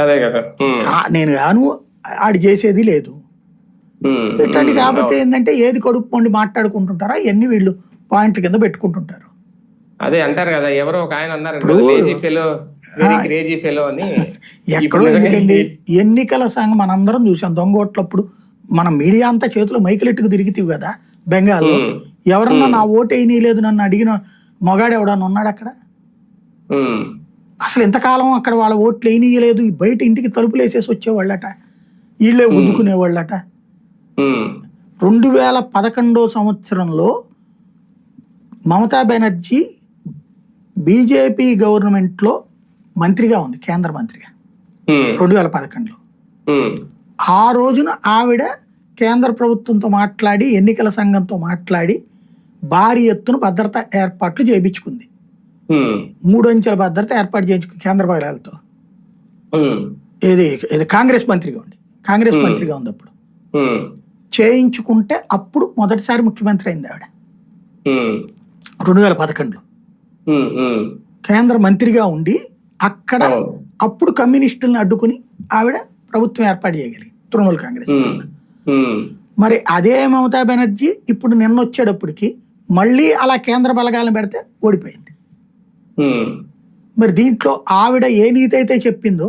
అదే కదా. నేను గాను ఆడి చేసేది లేదు ఇట్లాంటి. కాకపోతే ఏంటంటే ఏది కడుపు పండి మాట్లాడుకుంటుంటారా ఇవన్నీ వీళ్ళు పాయింట్ల కింద పెట్టుకుంటుంటారు. అదే అంటారు కదా, ఎవరో ఒక ఆయన అన్నారు క్రేజీ ఫెలో అని. ఎక్కడో ఎందుకండి ఎన్నికల సంఘం మనందరం చూసాం దొంగోట్లప్పుడు మన మీడియా అంతా చేతిలో మైకులెట్టుకు తిరిగితీవి కదా బెంగాల్లో. ఎవరన్నా నా ఓటు వేయనీయలేదు నన్ను అడిగిన మొగాడు ఎవడన్నా ఉన్నాడు అక్కడ? అసలు ఎంతకాలం అక్కడ వాళ్ళ ఓట్లు వేయనీయలేదు, బయట ఇంటికి తలుపులు వేసేసి వచ్చేవాళ్ళట, వీళ్ళే గుద్దుకునేవాళ్ళట. 2011 సంవత్సరంలో మమతా బెనర్జీ బీజేపీ గవర్నమెంట్లో మంత్రిగా ఉంది, కేంద్ర మంత్రిగా 2011లో. ఆ రోజున ఆవిడ కేంద్ర ప్రభుత్వంతో మాట్లాడి ఎన్నికల సంఘంతో మాట్లాడి భారీ ఎత్తున భద్రతా ఏర్పాట్లు చేయించుకుంది. 3 అంచెల భద్రత ఏర్పాటు చేయించుకుంది కేంద్ర బలాలతో. ఇది కాంగ్రెస్ మంత్రిగా ఉంది అప్పుడు. చేయించుకుంటే అప్పుడు మొదటిసారి ముఖ్యమంత్రి అయింది ఆవిడ 2011లో. కేంద్ర మంత్రిగా ఉండి అక్కడ అప్పుడు కమ్యూనిస్టులను అడ్డుకుని ఆవిడ ప్రభుత్వం ఏర్పాటు చేయగలిగింది తృణమూల్ కాంగ్రెస్. మరి అదే మమతా బెనర్జీ ఇప్పుడు నిన్న వచ్చేటప్పటికి మళ్ళీ అలా కేంద్ర బలగాలను పెడితే ఓడిపోయింది. మరి దీంట్లో ఆవిడ ఏ నీతి అయితే చెప్పిందో